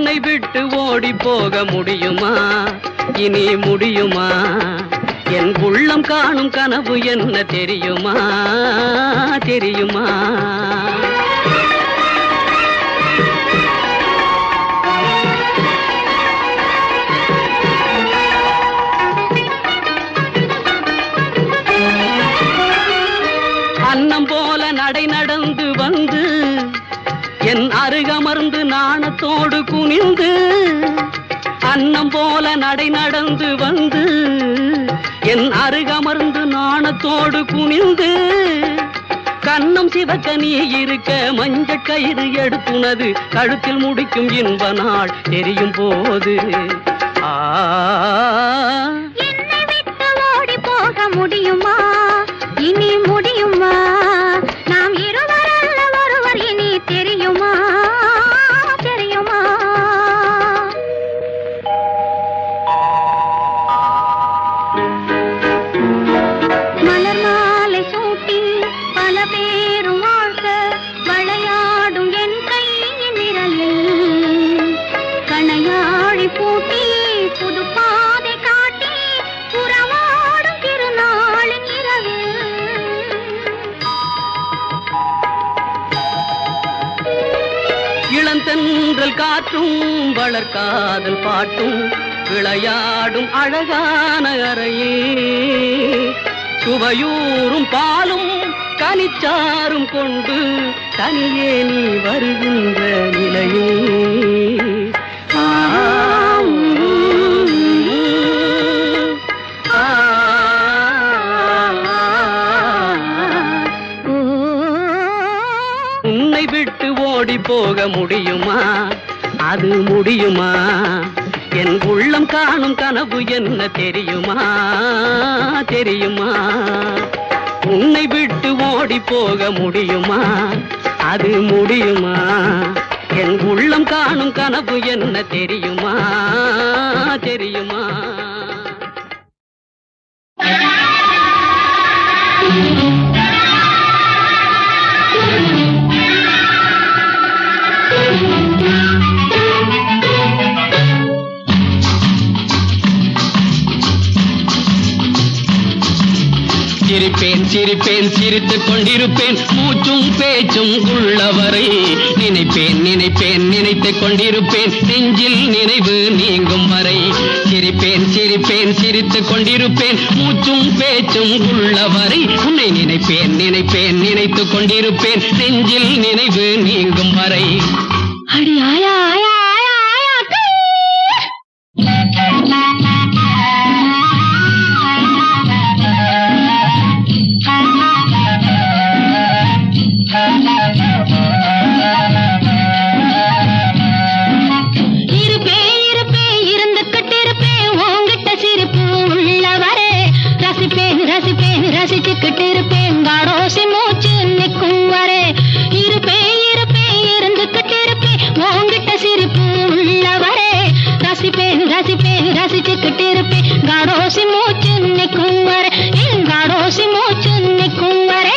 உன்னை விட்டு ஓடி போக முடியுமா? இனி முடியுமா? என் உள்ளம் காணும் கனவு என்ன தெரியுமா? தெரியுமா? அன்னம் போல நடை நடந்து வந்து என் அருகமர்ந்து நாணத்தோடு குனிந்து, அன்னம் போல நடை நடந்து வந்து என் அருகமர்ந்து நாணத்தோடு குனிந்து, கன்னம் சிவக்க நீ இருக்க மஞ்சள் கயிறு எடுத்துனது கழுத்தில் முடிக்கும் இன்ப நாள் தெரியும் போது, என்னை விட்டு ஓடி போக முடியுமா? இனி முடியுமா? நாம் இருவர் அல்ல ஒருவர் இனி தெரியுமா? தெரியுமா? மலர் மாலை சூட்டி பல பேரும் வாழ்க்க விளையாடும் என் கையின் விரலில் கணையாழி பூட்டி புது பாதை காட்டி புறவாடும் திருநாளின் இரவில் இளந்தென்றல் காற்றும் வளர்காதல் பாட்டும் விளையாடும் அழகான அறையில் சுவையூறும் பாலும் கனிச்சாரும் கொண்டு தனியே நீ வருகின்ற நிலையில் உன்னை விட்டு ஓடி போக முடியுமா? அது முடியுமா? என் உள்ளம் காணும் கனவு என்ன தெரியுமா? தெரியுமா? உன்னை விட்டு ஓடி போக முடியுமா? அது முடியுமா? என் உள்ளம் காணும் கனவு என்ன தெரியுமா? தெரியுமா? சிரிப்பேன் சிரிப்பேன் சிரித்துக் கொண்டிருப்பேன் மூச்சும் பேச்சும் உள்ளவரை நினைப்பேன் நினைப்பேன் நினைத்துக் கொண்டிருப்பேன் நெஞ்சில் நினைவு நீங்கும் வரை சிரிப்பேன் சிரிப்பேன் சிரித்துக் கொண்டிருப்பேன் மூச்சும் பேச்சும் உள்ளவரை உன்னை நினைப்பேன் நினைப்பேன் நினைத்துக் கொண்டிருப்பேன் நெஞ்சில் நினைவு நீங்கும் வரை. அடி ஆயா ஆயா ஆயா ஆயா ரசிச்சுக்கிட்டு இருப்பேன் காடோசி மூச்சு நிற்கும் வரை இருப்பேன் இருப்பேன் இருந்துகிட்டு இருப்பேன் உங்கிட்ட சிரிப்பு உள்ளவரே ரசிப்பேன் ரசிப்பேன் ரசிச்சுக்கிட்டு இருப்பேன் காடோசி மூச்சு நிற்கும் வரை என் காடோசி மூச்சு நிற்கும் வரை.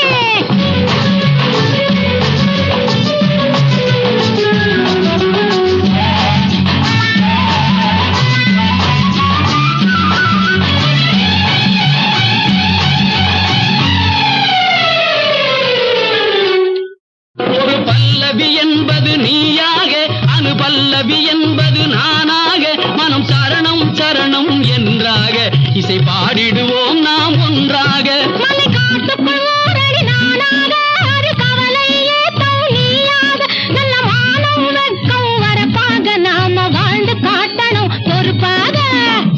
என்பது நீயாக அனுபல்லவி என்பது நானாக மனம் சரணம் சரணம் என்றாக இசை பாடிடுவோம் நாம் ஒன்றாக. மலை காட்டுக்குள் ஓரடி நானாக ஒரு கவலையே தௌலியாக நல்ல மானம் வெட்கம் வரப்பாக நாம வாழ்ந்து காட்டணும் பொறுப்பாக.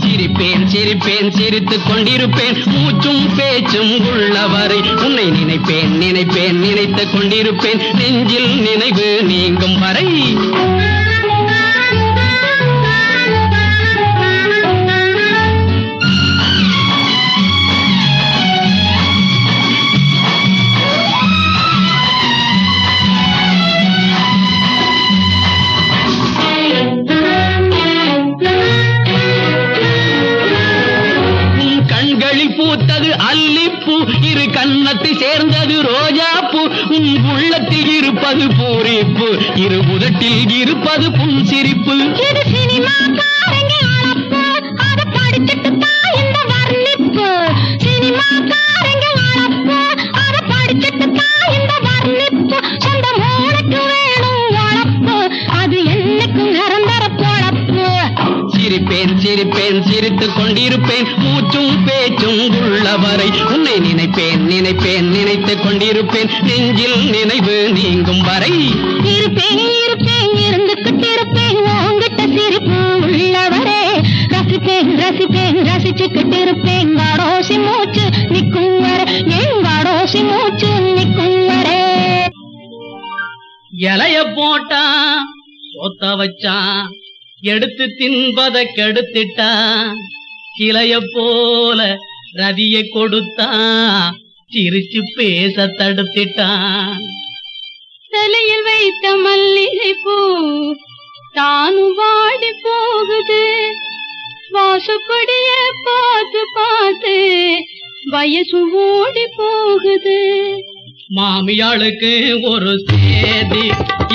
சிரிப்பேன் சிரிப்பேன் சிரித்துக் கொண்டிருப்பேன் மூச்சும் பேச்சும் உள்ளவரை உன்னை நினைப்பேன் நினைப்பேன் நினைத்துக் கொண்டிருப்பேன் நெஞ்சில் நினைவு நீங்கும் வரை. பூத்தது அல்லிப்பூ, இரு கன்னத்தை சேர்ந்தது ரோஜா பூ. உன் உள்ளத்தில் இருப்பது பூரிப்பு, இரு உதட்டில் இருப்பது புன்சிரிப்பு. இது சினிமாக்காரங்க அளப்பு, அத படிச்சுட்டு தான் இந்த வர்ணிப்பு. சினிமாக்காரங்க அளப்பு, அத படிச்சுட்டு தான் இந்த வர்ணிப்பு. சொந்த மூளைக்கு வேணும் வளப்பு, அது என்னைக்கும் நிரந்தர பொழப்பு. சிரிப்பேன் சிரிப்பேன் சிரித்துக் கொண்டிருப்பேன், மூச்சும் பேச்சும் உள்ளவரை உன்னை நினைப்பேன் நினைப்பேன் நினைத்துக் கொண்டிருப்பேன், நெஞ்சில் நினைவு நீங்கும் வரை. இருப்பேன் இருப்பேன் இருந்துகிட்டு இருப்பேன், உங்கிட்ட சிரிப்பு உள்ளவரே. ரசிப்பேன் ரசிப்பேன் ரசிச்சுக்கிட்டு இருப்பேன், வாடோசி மூச்சு நிற்கும் வரை, என் வாடோசி மூச்சு நிற்கும் வரை. இலைய போட்டா சொத்த வச்சா, எடுத்து தின்பத கெடுத்துட்டா. கிளைய போல ரதிய கொடுத்தா, சிரிச்சு பேச தடுத்துட்டா. தலையில் வைத்த மல்லிகை பூ தானும் வாடி போகுது, வாசப்படிய பார்த்து பார்த்து வயசு ஓடி போகுது. மாமியாளுக்கு ஒரு சேதி,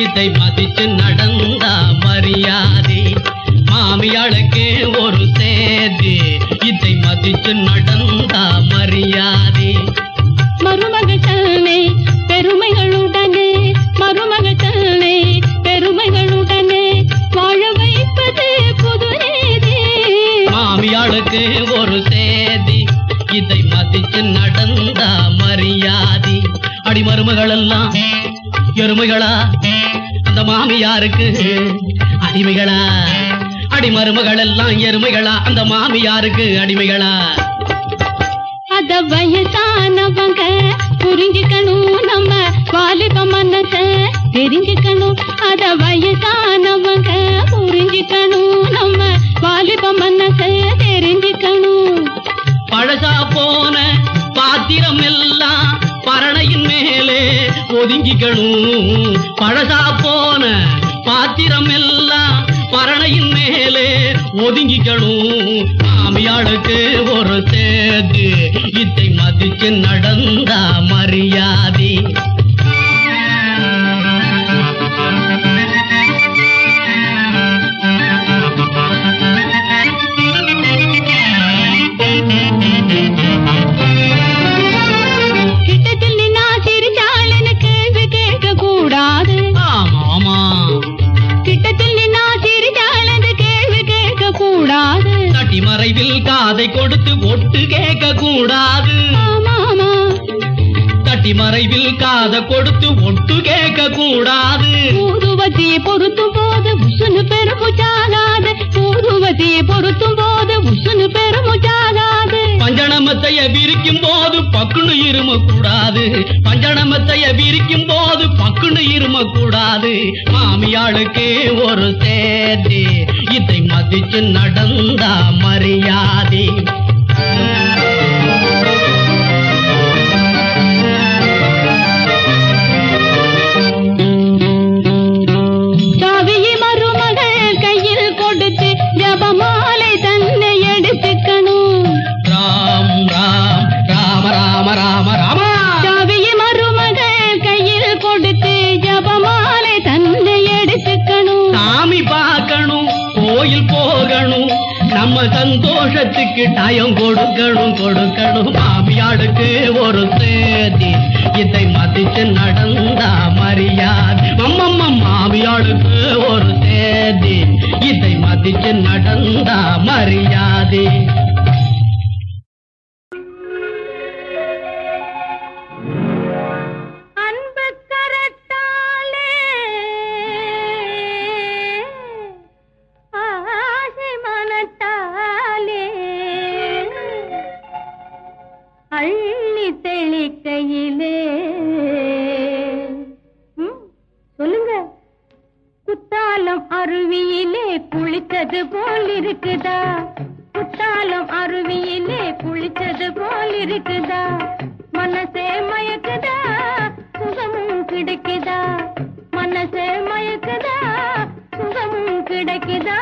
இதை மதிச்சு நடந்தா மரியாதை. மாமியாளுக்கு ஒரு சேதி, இதை மதிச்சு நடந்தா மரியாதை. மருமகள் தன்னை பெருமைகளுடனே, மருமகள் தன்னை பெருமைகளுடனே வாழ வைப்பது புது நீதி. மாமியாளுக்கு ஒரு சேதி, இதை மதிச்சு நடந்தா மரியாதை. அடி மருமகள் எல்லாம் எருமைகளா, அந்த மாமியாருக்கு அடிமைகளா. அடி மருமகள் எல்லாம் எருமைகளா, அந்த மாமியாருக்கு அடிமைகளா. அத வயசானவங்க புரிஞ்சுக்கணும், நம்ம வாலிப மனச தெரிஞ்சுக்கணும். அத வயசானவங்க புரிஞ்சுக்கணும், நம்ம வாலிப மனச தெரிஞ்சுக்கணும். பழசா போன பாத்திரம் எல்லாம் பரணையின் மேலே ஒதுங்கிக்கணும். பழசா போன பாத்திரம் எல்லாம் பரணையின் மேலே ஒதுங்கிக்கணும். மாமியாளுக்கு ஒரு சேது, இதை மதிச்சு நடந்தா மரியாதை. கிட்டத்தில் நின்னா சிரிச்சாளன்னு கேள்வி கேட்க கூடாது. ஆமா கிட்டத்தில் நின்னா சிரிச்சாளன்னு கேள்வி கேட்க கூடாது. தட்டி மறைவில் காதை கொடுத்து ஒட்டு கேட்க கூடாது. ஆமாமா தட்டி மறைவில் காதை கொடுத்து ஒட்டு கேட்க கூடாது. ஊதுவத்தியை பொருத்தும் போது உசுனு பெருமுச்சாகாது. ஊதுவத்தியை பொருத்தும் போது உசுனு பெருமுச்சாகாது. பஞ்சணமத்தைய விரிக்கும் போது பக்குன்னு இரும கூடாது. பஞ்சணமத்தைய விரிக்கும் போது பக்குன்னு இரும கூடாது. மாமியாளுக்கு ஒரு சேதி, இதை மதிச்சு நடந்தா மரியாதை. சாவியை மருமகள் கையில் கொடுத்து ஜபமாலை தன்னை எடுத்துக்கணும். ராம் ராம் ராம ராம ராம ராமா. சாவியை மருமகள் கையில் கொடுத்து ஜபமாலை தன்னை எடுத்துக்கணும். சாமி பார்க்கணும், கோயில் போகணும், நம்ம சந்தோஷத்துக்கு டயம் கொடுக்கணும் கொடுக்கணும். மாமியாளுக்கு ஒரு சேதி, இதை மதிச்சு நடந்தா மரியாதை. மாமியாளுக்கு ஒரு சேதி, இதை மதிச்சு நடந்தா மரியாதை. அள்ளி தெளிக்கையிலே சொல்லுங்க, குத்தாலம் அருவியிலே குளித்தது போல் இருக்குதா? குத்தாலம் அருவியிலே குளித்தது போல் இருக்குதா? மனசே மயக்குதா, சுகமும் கிடைக்குதா? மனசே மயக்குதா, சுகமும் கிடைக்குதா?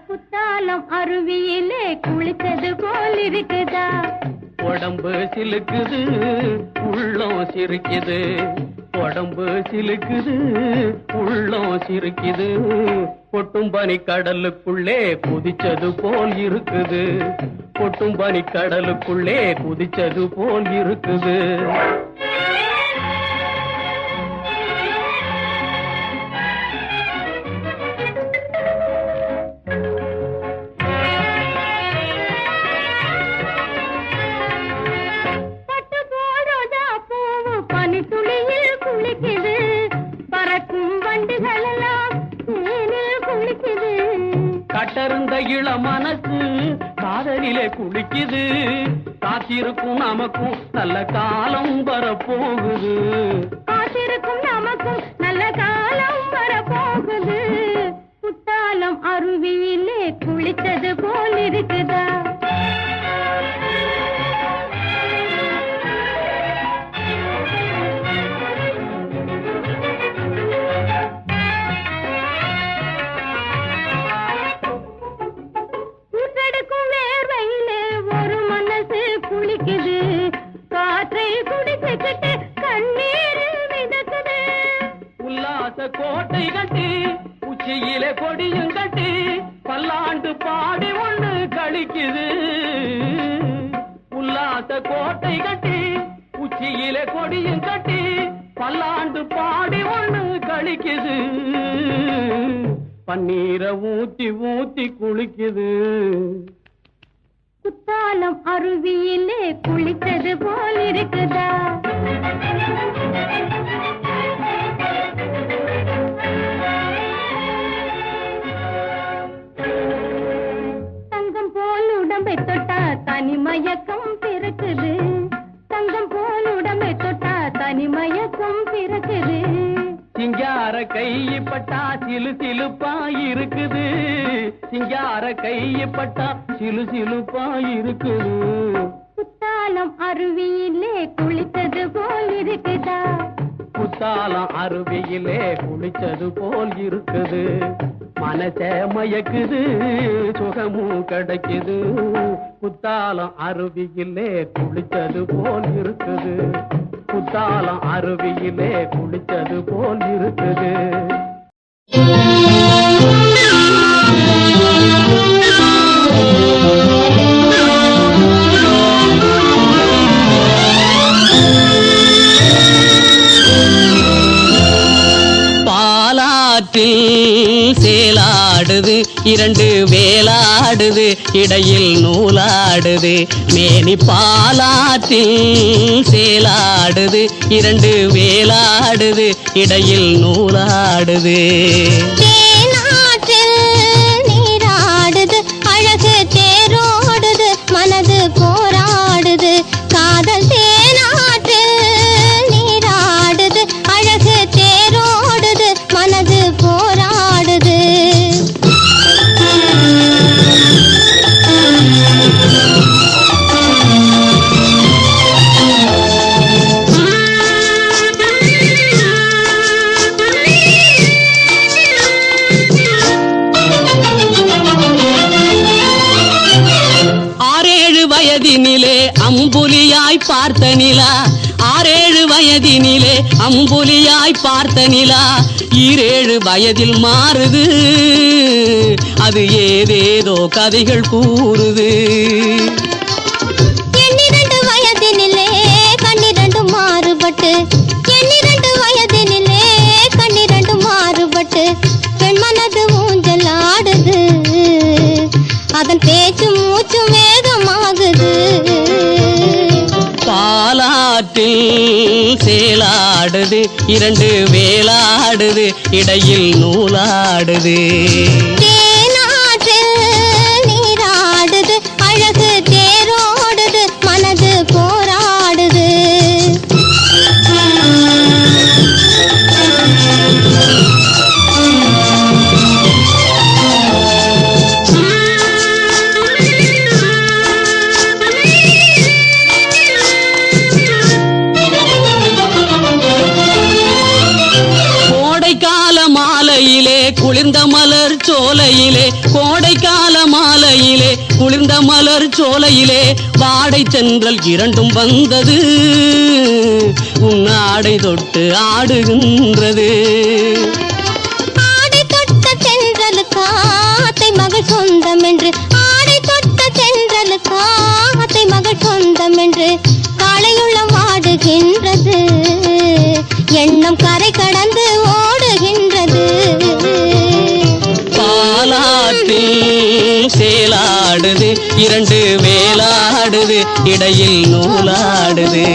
குத்தாலம் அருவியிலே குளித்தது போல் இருக்குதா? உடம்பு சிலுக்குது உள்ளம் சிரிக்குது, உடம்பு சிலுக்குது உள்ளம் சிரிக்குது, பொட்டும் பனி கடலுக்குள்ளே குதிச்சது போல் இருக்குது, பொட்டும் பனி கடலுக்குள்ளே குதிச்சது போல் இருக்குது. கட்டருந்த இள மனசு காதலிலே குளிக்குது, காத்திருக்கும் நமக்கும் நல்ல காலம் வரப்போகுது, காத்திருக்கும் நமக்கும் நல்ல காலம் வரப்போகுது. குத்தாலம் அருவியிலே குளித்தது போல் இருக்குதா? கோட்டை கட்டி உச்சியிலே கொடியும் கட்டி பல்லாண்டு பாடி ஒண்ணு கழிக்குது, உல்லாச கோட்டை கட்டி உச்சியிலே கொடியும் கட்டி பல்லாண்டு பாடி ஒண்ணு கழிக்குது, பன்னீரை ஊத்தி ஊத்தி குளிக்குது. குத்தாலம் அருவியிலே குளித்தது போல் இருக்குதா? தங்கம் போல் உடம்பை தொட்டா தனிமயக்கம் பிறக்குது, தங்கம் போல் உடம்பை தொட்டா தனிமயக்கம் பிறக்குது. சிங்கார கைப்பட்டா சிலு சிலுப்பா இருக்குது, சிங்கார கைப்பட்டா சிலு சிலுப்பா இருக்குது. குத்தாலம் அருவியிலே குளித்தது போல் இருக்குதா? குத்தாலம் அருவியிலே குளிச்சது போல் இருக்குது, மனச மயக்குது சுகமும் கிடைக்குது, குத்தாலம் அருவியிலே குளிச்சது போல் இருக்குது, குத்தாலம் அருவியிலே குளிச்சது போல் இருக்குது. சேலாடுது இரண்டு வேலாடுது, இடையில் நூலாடுது, மேனி பாலாற்றில் சேலாடுது இரண்டு வேலாடுது, இடையில் நூலாடுது. தேனாற்றில் நீராடுது, அழகு தேரோடுது, மனது போராடுது, காதல் தேனாற்றில் நீராடுது, அழகு தேரோடுது, மனது போராடுது. வயதினிலே அம்புலியாய் பார்த்த நிலா, 6-7 வயதினிலே அம்புலியாய் பார்த்த நிலா, 7 வயதில் மாறுது, அது ஏதேதோ கதைகள் கூறுது. 12 வயதினிலே கண்ணிரண்டு மாறுபட்டு, 12 வயதினிலே கண்ணிரண்டு மாறுபட்டு, பெண் மனது ஊஞ்சல் ஆடுது, அதன் பேச்சு மூச்சு வேகமாகுது. பாலாற்றில் சேலாடுது இரண்டு வேலாடுது, இடையில் நூலாடுது. தேனாற்றில் நீராடுது, அழகு தேரோடுது, மனது போராடுது. குளிர்ந்த மலர் சோலையிலே கோடைக்கால மாலையிலே குளிர்ந்த மலர் சோலையிலே வாடை சென்றல் இரண்டும் வந்தது உன் ஆடை தொட்டு ஆடுகின்றது. ஆடை தொட்ட சென்றலுக்கு ஆத்தை மகள் சொந்தம் என்று, ஆடை தொட்ட சென்றலுக்கு ஆத்தை மகள் சொந்தம் என்று காளையுள்ளம் ஆடுகின்றது, எண்ணம் கரை கடந்து ஓடுகின்றது. பாலாற்றில் சேலாடுது இரண்டு வேலாடுது இடையில் நூலாடுது.